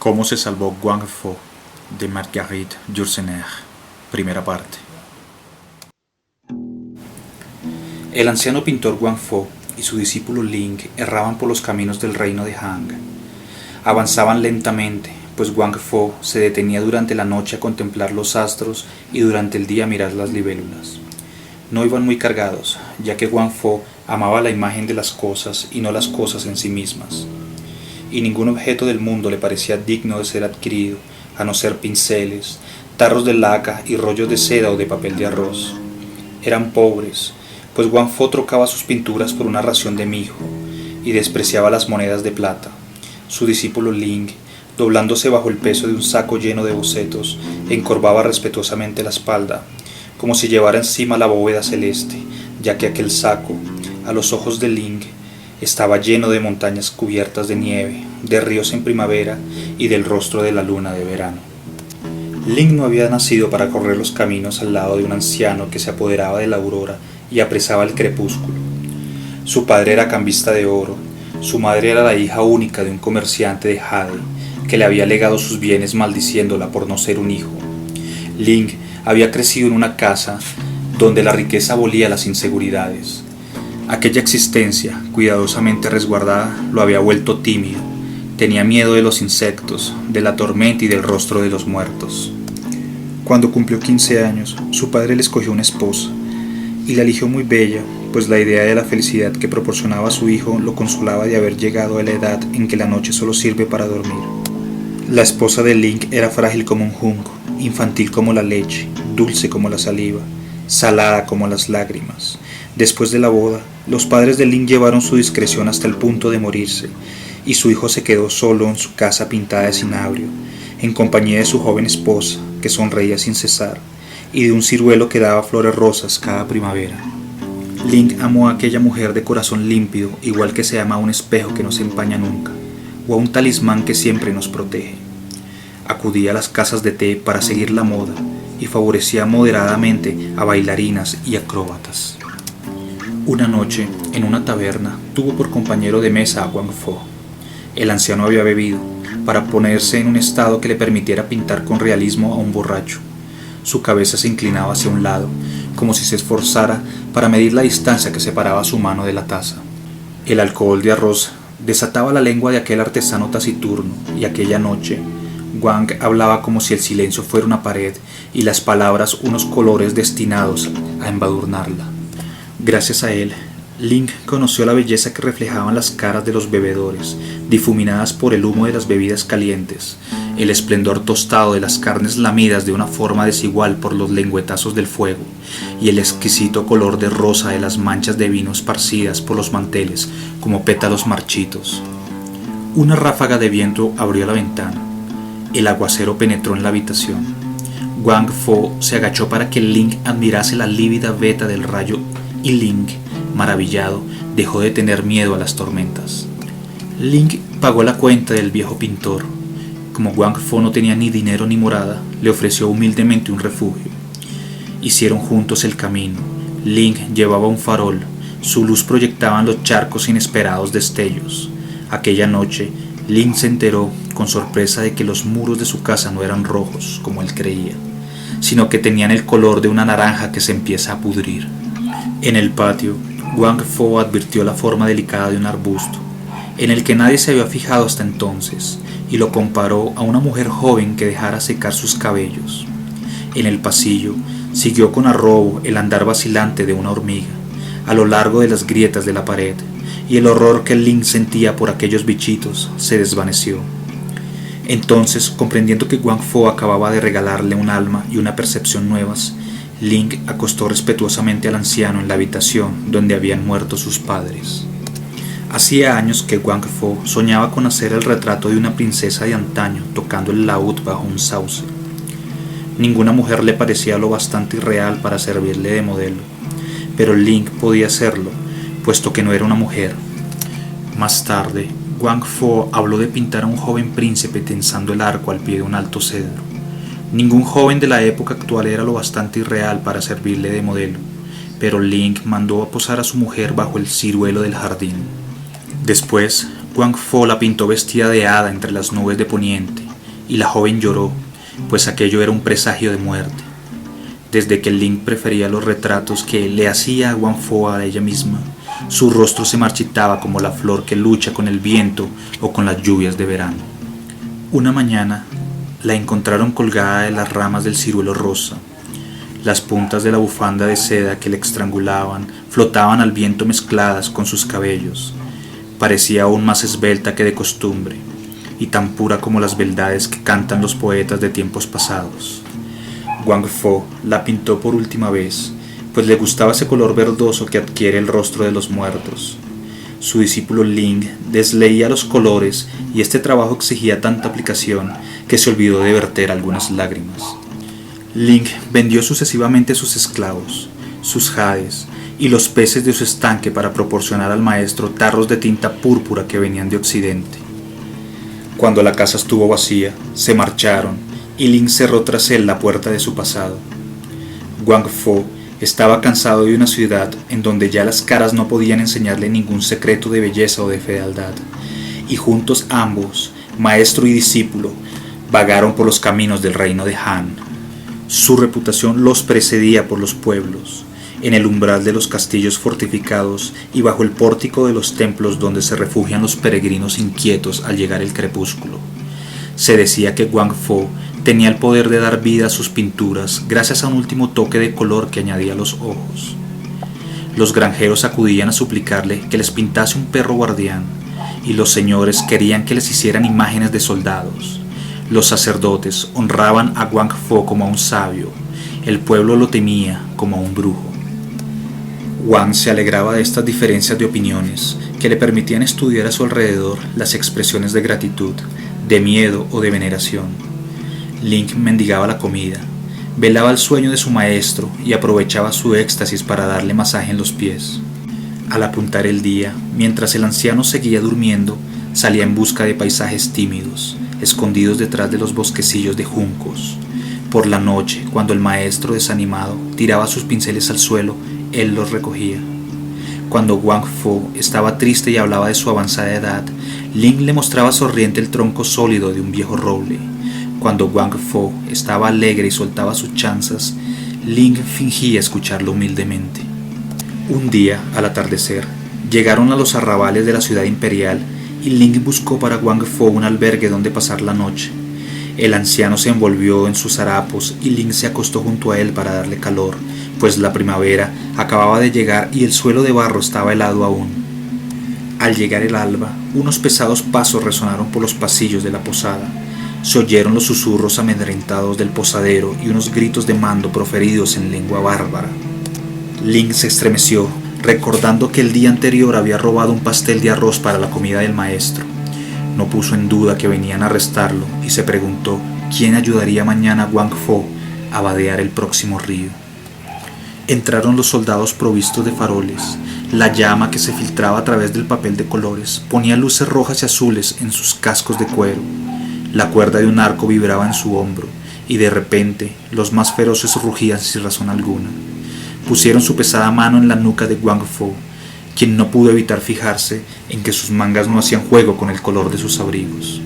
Cómo se salvó Wang Fo, de Marguerite Yourcenar. Primera parte. El anciano pintor Wang Fo y su discípulo Ling erraban por los caminos del reino de Han. Avanzaban lentamente, pues Wang Fo se detenía durante la noche a contemplar los astros y durante el día a mirar las libélulas. No iban muy cargados, ya que Wang Fo amaba la imagen de las cosas y no las cosas en sí mismas. Y ningún objeto del mundo le parecía digno de ser adquirido, a no ser pinceles, tarros de laca y rollos de seda o de papel de arroz. Eran pobres, pues Wang Fo trocaba sus pinturas por una ración de mijo y despreciaba las monedas de plata. Su discípulo Ling, doblándose bajo el peso de un saco lleno de bocetos, encorvaba respetuosamente la espalda, como si llevara encima la bóveda celeste, ya que aquel saco, a los ojos de Ling, estaba lleno de montañas cubiertas de nieve, de ríos en primavera y del rostro de la luna de verano. Ling no había nacido para correr los caminos al lado de un anciano que se apoderaba de la aurora y apresaba el crepúsculo. Su padre era cambista de oro, su madre era la hija única de un comerciante de jade que le había legado sus bienes maldiciéndola por no ser un hijo. Ling había crecido en una casa donde la riqueza abolía las inseguridades. Aquella existencia, cuidadosamente resguardada, lo había vuelto tímido. Tenía miedo de los insectos, de la tormenta y del rostro de los muertos. Cuando cumplió 15 años, su padre le escogió una esposa, y la eligió muy bella, pues la idea de la felicidad que proporcionaba a su hijo lo consolaba de haber llegado a la edad en que la noche solo sirve para dormir. La esposa de Ling era frágil como un junco, infantil como la leche, dulce como la saliva, salada como las lágrimas. Después de la boda, los padres de Ling llevaron su discreción hasta el punto de morirse, y su hijo se quedó solo en su casa pintada de cinabrio, en compañía de su joven esposa, que sonreía sin cesar, y de un ciruelo que daba flores rosas cada primavera. Ling amó a aquella mujer de corazón límpido, igual que se ama a un espejo que no se empaña nunca, o a un talismán que siempre nos protege. Acudía a las casas de té para seguir la moda, y favorecía moderadamente a bailarinas y acróbatas. Una noche, en una taberna, tuvo por compañero de mesa a Wang Fo. El anciano había bebido, para ponerse en un estado que le permitiera pintar con realismo a un borracho. Su cabeza se inclinaba hacia un lado, como si se esforzara para medir la distancia que separaba su mano de la taza. El alcohol de arroz desataba la lengua de aquel artesano taciturno, y aquella noche, Wang hablaba como si el silencio fuera una pared y las palabras unos colores destinados a embadurnarla. Gracias a él, Ling conoció la belleza que reflejaban las caras de los bebedores, difuminadas por el humo de las bebidas calientes, el esplendor tostado de las carnes lamidas de una forma desigual por los lengüetazos del fuego, y el exquisito color de rosa de las manchas de vino esparcidas por los manteles como pétalos marchitos. Una ráfaga de viento abrió la ventana. El aguacero penetró en la habitación. Wang Fo se agachó para que Ling admirase la lívida veta del rayo y Ling, maravillado, dejó de tener miedo a las tormentas. Ling pagó la cuenta del viejo pintor. Como Wang Fo no tenía ni dinero ni morada, le ofreció humildemente un refugio. Hicieron juntos el camino. Ling llevaba un farol. Su luz proyectaba en los charcos inesperados destellos. Aquella noche, Ling se enteró con sorpresa de que los muros de su casa no eran rojos, como él creía, sino que tenían el color de una naranja que se empieza a pudrir. En el patio, Wang Fo advirtió la forma delicada de un arbusto, en el que nadie se había fijado hasta entonces, y lo comparó a una mujer joven que dejara secar sus cabellos. En el pasillo, siguió con arrobo el andar vacilante de una hormiga, a lo largo de las grietas de la pared, y el horror que Ling sentía por aquellos bichitos se desvaneció. Entonces, comprendiendo que Wang Fo acababa de regalarle un alma y una percepción nuevas, Ling acostó respetuosamente al anciano en la habitación donde habían muerto sus padres. Hacía años que Wang Fo soñaba con hacer el retrato de una princesa de antaño tocando el laúd bajo un sauce. Ninguna mujer le parecía lo bastante irreal para servirle de modelo, pero Ling podía hacerlo, puesto que no era una mujer. Más tarde, Wang Fo habló de pintar a un joven príncipe tensando el arco al pie de un alto cedro. Ningún joven de la época actual era lo bastante irreal para servirle de modelo, pero Ling mandó a posar a su mujer bajo el ciruelo del jardín. Después, Wang Fo la pintó vestida de hada entre las nubes de poniente, y la joven lloró, pues aquello era un presagio de muerte. Desde que Ling prefería los retratos que le hacía Wang Fo a ella misma, su rostro se marchitaba como la flor que lucha con el viento o con las lluvias de verano. Una mañana la encontraron colgada de las ramas del ciruelo rosa. Las puntas de la bufanda de seda que le estrangulaban flotaban al viento mezcladas con sus cabellos. Parecía aún más esbelta que de costumbre, y tan pura como las beldades que cantan los poetas de tiempos pasados. Wang Fo la pintó por última vez, pues le gustaba ese color verdoso que adquiere el rostro de los muertos. Su discípulo Ling desleía los colores y este trabajo exigía tanta aplicación que se olvidó de verter algunas lágrimas. Ling vendió sucesivamente sus esclavos, sus jades y los peces de su estanque para proporcionar al maestro tarros de tinta púrpura que venían de Occidente. Cuando la casa estuvo vacía, se marcharon y Ling cerró tras él la puerta de su pasado. Wang Fo estaba cansado de una ciudad en donde ya las caras no podían enseñarle ningún secreto de belleza o de fealdad, y juntos ambos, maestro y discípulo, vagaron por los caminos del reino de Han. Su reputación los precedía por los pueblos, en el umbral de los castillos fortificados y bajo el pórtico de los templos donde se refugian los peregrinos inquietos al llegar el crepúsculo. Se decía que Wang Fo tenía el poder de dar vida a sus pinturas gracias a un último toque de color que añadía a los ojos. Los granjeros acudían a suplicarle que les pintase un perro guardián, y los señores querían que les hicieran imágenes de soldados. Los sacerdotes honraban a Wang Fo como a un sabio, el pueblo lo temía como a un brujo. Wang se alegraba de estas diferencias de opiniones que le permitían estudiar a su alrededor las expresiones de gratitud, de miedo o de veneración. Ling mendigaba la comida, velaba el sueño de su maestro y aprovechaba su éxtasis para darle masaje en los pies. Al apuntar el día, mientras el anciano seguía durmiendo, salía en busca de paisajes tímidos, escondidos detrás de los bosquecillos de juncos. Por la noche, cuando el maestro desanimado tiraba sus pinceles al suelo, él los recogía. Cuando Wang Fo estaba triste y hablaba de su avanzada edad, Ling le mostraba sonriente el tronco sólido de un viejo roble. Cuando Wang Fo estaba alegre y soltaba sus chanzas, Ling fingía escucharlo humildemente. Un día, al atardecer, llegaron a los arrabales de la ciudad imperial y Ling buscó para Wang Fo un albergue donde pasar la noche. El anciano se envolvió en sus harapos y Ling se acostó junto a él para darle calor, pues la primavera acababa de llegar y el suelo de barro estaba helado aún. Al llegar el alba, unos pesados pasos resonaron por los pasillos de la posada. Se oyeron los susurros amedrentados del posadero y unos gritos de mando proferidos en lengua bárbara. Ling se estremeció, recordando que el día anterior había robado un pastel de arroz para la comida del maestro. No puso en duda que venían a arrestarlo y se preguntó quién ayudaría mañana a Wang Fo a vadear el próximo río. Entraron los soldados provistos de faroles. La llama que se filtraba a través del papel de colores ponía luces rojas y azules en sus cascos de cuero. La cuerda de un arco vibraba en su hombro y de repente los más feroces rugían sin razón alguna. Pusieron su pesada mano en la nuca de Wang Fo, quien no pudo evitar fijarse en que sus mangas no hacían juego con el color de sus abrigos.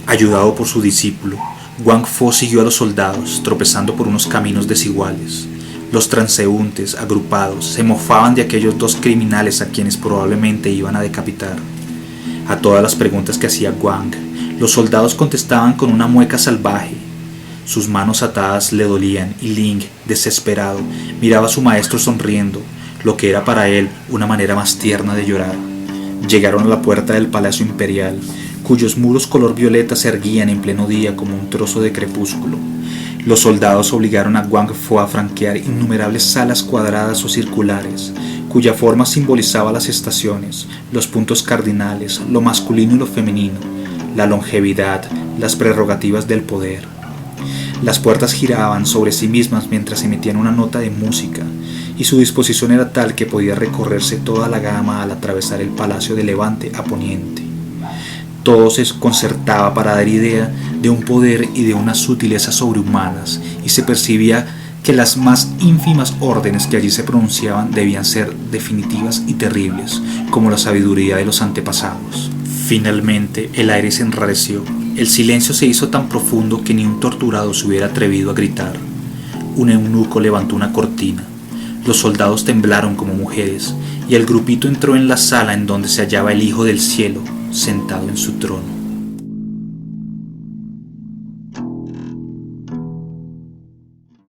Ayudado por su discípulo, Wang Fo siguió a los soldados, tropezando por unos caminos desiguales. Los transeúntes, agrupados, se mofaban de aquellos dos criminales a quienes probablemente iban a decapitar. A todas las preguntas que hacía Wang, los soldados contestaban con una mueca salvaje. Sus manos atadas le dolían y Ling, desesperado, miraba a su maestro sonriendo, lo que era para él una manera más tierna de llorar. Llegaron a la puerta del Palacio Imperial, cuyos muros color violeta se erguían en pleno día como un trozo de crepúsculo. Los soldados obligaron a Wang Fo a franquear innumerables salas cuadradas o circulares, cuya forma simbolizaba las estaciones, los puntos cardinales, lo masculino y lo femenino, la longevidad, las prerrogativas del poder. Las puertas giraban sobre sí mismas mientras emitían una nota de música, y su disposición era tal que podía recorrerse toda la gama al atravesar el palacio de levante a poniente. Todo se concertaba para dar idea de un poder y de unas sutilezas sobrehumanas, y se percibía que las más ínfimas órdenes que allí se pronunciaban debían ser definitivas y terribles, como la sabiduría de los antepasados. Finalmente el aire se enrareció El silencio se hizo tan profundo que ni un torturado se hubiera atrevido a gritar. Un eunuco levantó una cortina. Los soldados temblaron como mujeres, y el grupito entró en la sala en donde se hallaba el Hijo del Cielo, sentado en su trono.